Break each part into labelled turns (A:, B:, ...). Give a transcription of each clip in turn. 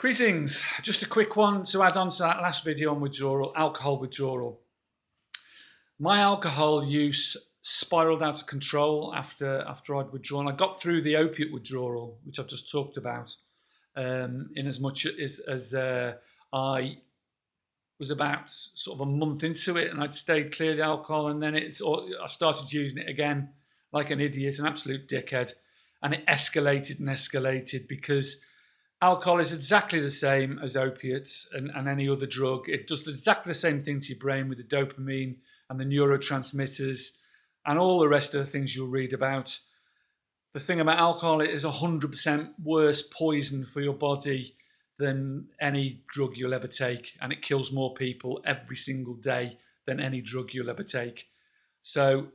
A: Greetings, just a quick one to add on to that last video on withdrawal, alcohol withdrawal. My alcohol use spiraled out of control after I'd withdrawn. I got through the opiate withdrawal, which I've just talked about, in as much as I was about sort of a month into it and I'd stayed clear of the alcohol, and then I started using it again like an idiot, an absolute dickhead, and it escalated and escalated because alcohol is exactly the same as opiates and any other drug. It does exactly the same thing to your brain with the dopamine and the neurotransmitters and all the rest of the things you'll read about. The thing about alcohol, it is 100% worse poison for your body than any drug you'll ever take, and it kills more people every single day than any drug you'll ever take. So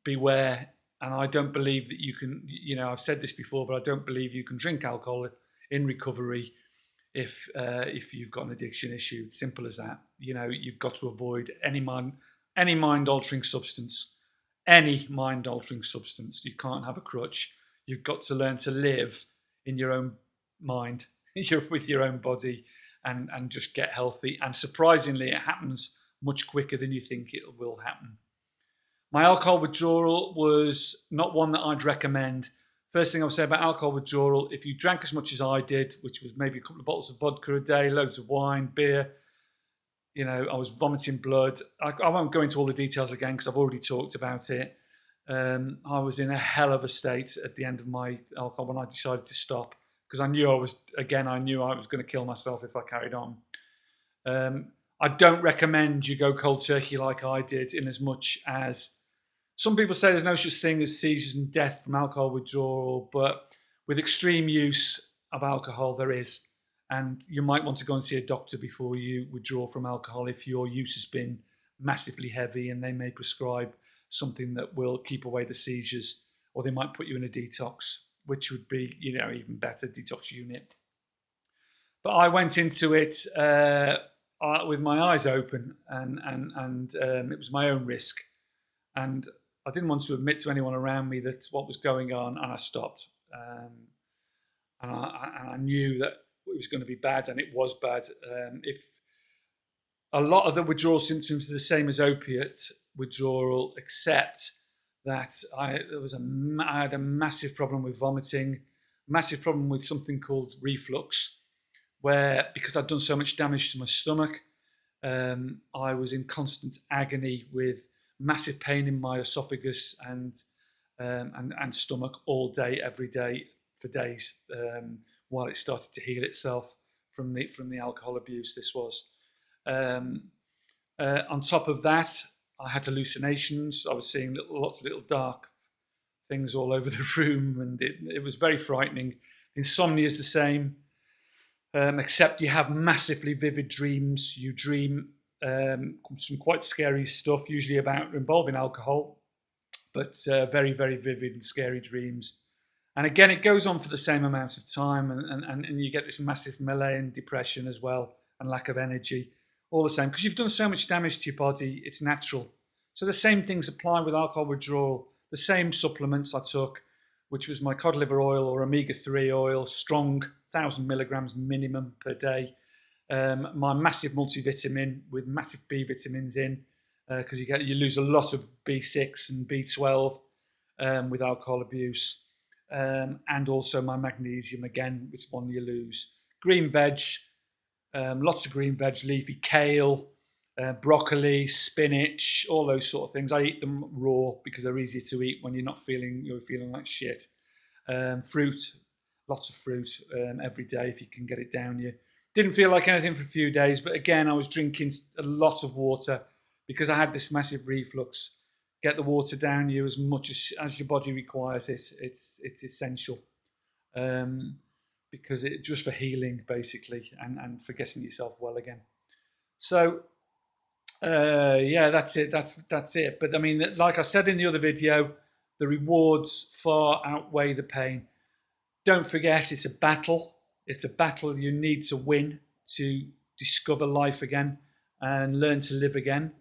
A: beware. And I don't believe that you can, I've said this before, but I don't believe you can drink alcohol in recovery if you've got an addiction issue. It's simple as that. You've got to avoid any mind-altering substance. Any mind-altering substance. You can't have a crutch. You've got to learn to live in your own mind, with your own body, and just get healthy. And surprisingly, it happens much quicker than you think it will happen. My alcohol withdrawal was not one that I'd recommend. First thing I'll say about alcohol withdrawal, if you drank as much as I did, which was maybe a couple of bottles of vodka a day, loads of wine, beer, I was vomiting blood. I won't go into all the details again because I've already talked about it. I was in a hell of a state at the end of my alcohol when I decided to stop, because I knew I was going to kill myself if I carried on. I don't recommend you go cold turkey like I did, in as much as some people say there's no such thing as seizures and death from alcohol withdrawal, but with extreme use of alcohol, there is. And you might want to go and see a doctor before you withdraw from alcohol if your use has been massively heavy, and they may prescribe something that will keep away the seizures, or they might put you in a detox, which would be, even better, detox unit. But I went into it with my eyes open, and it was my own risk. And I didn't want to admit to anyone around me that what was going on, and I stopped. And I knew that it was going to be bad, and it was bad. If a lot of the withdrawal symptoms are the same as opiate withdrawal, except that I had a massive problem with vomiting, massive problem with something called reflux, where because I'd done so much damage to my stomach, I was in constant agony with massive pain in my esophagus and stomach all day, every day, for days, while it started to heal itself from the alcohol abuse. This was on top of that, I had hallucinations. I was seeing lots of little dark things all over the room, and it was very frightening. Insomnia is the same. Except you have massively vivid dreams. You dream some quite scary stuff, usually involving alcohol, but very, very vivid and scary dreams. And again, it goes on for the same amount of time, and you get this massive melee and depression as well, and lack of energy, all the same. Because you've done so much damage to your body, it's natural. So the same things apply with alcohol withdrawal. The same supplements I took, which was my cod liver oil or omega-3 oil, strong, 1,000 milligrams minimum per day. My massive multivitamin with massive B vitamins in, because you lose a lot of B6 and B12 with alcohol abuse, and also my magnesium again, which one you lose. Green veg, lots of green veg, leafy kale, broccoli, spinach, all those sort of things. I eat them raw because they're easier to eat when you're feeling like shit. Fruit, lots of fruit every day if you can get it down you. Didn't feel like anything for a few days, but again, I was drinking a lot of water because I had this massive reflux. Get the water down you as much as your body requires it. It's essential, because it just for healing basically, and for getting yourself well again. So yeah, that's it. That's it. But I mean, like I said in the other video, the rewards far outweigh the pain. Don't forget, it's a battle. It's a battle you need to win to discover life again and learn to live again,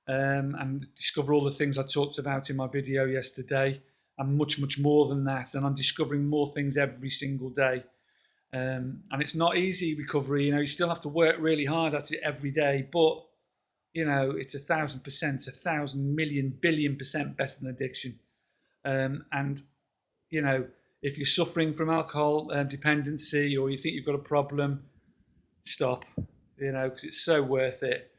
A: and discover all the things I talked about in my video yesterday, and much, much more than that. And I'm discovering more things every single day. And it's not easy recovery. You still have to work really hard at it every day, but it's 1,000%, 1,000,000,000,000,000,000% better than addiction. And if you're suffering from alcohol dependency, or you think you've got a problem, stop. Because it's so worth it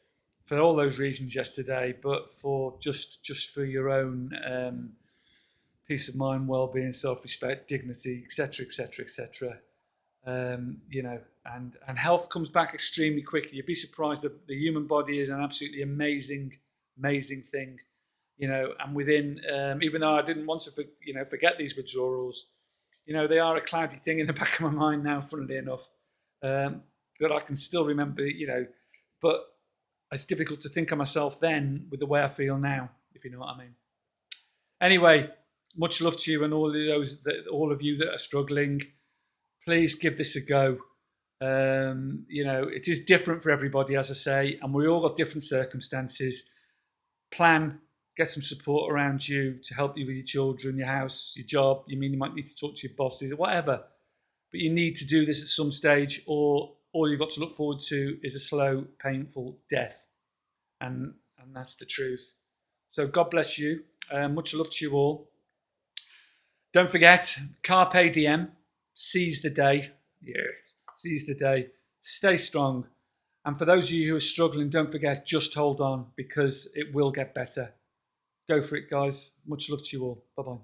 A: for all those reasons yesterday, but for just for your own peace of mind, well-being, self-respect, dignity, etc., etc., etc. And health comes back extremely quickly. You'd be surprised that the human body is an absolutely amazing thing. And within, even though I didn't want to, forget these withdrawals, they are a cloudy thing in the back of my mind now, funnily enough. But I can still remember, but it's difficult to think of myself then with the way I feel now, if you know what I mean. Anyway, much love to you and all of you that are struggling. Please give this a go. It is different for everybody, as I say, and we all got different circumstances. Plan, get some support around you to help you with your children, your house, your job. You might need to talk to your bosses or whatever, but you need to do this at some stage, or all you've got to look forward to is a slow, painful death, and that's the truth. So God bless you. Much love to you all. Don't forget, carpe diem, seize the day. Yeah, seize the day. Stay strong. And for those of you who are struggling, don't forget, just hold on, because it will get better. Go for it, guys. Much love to you all. Bye-bye.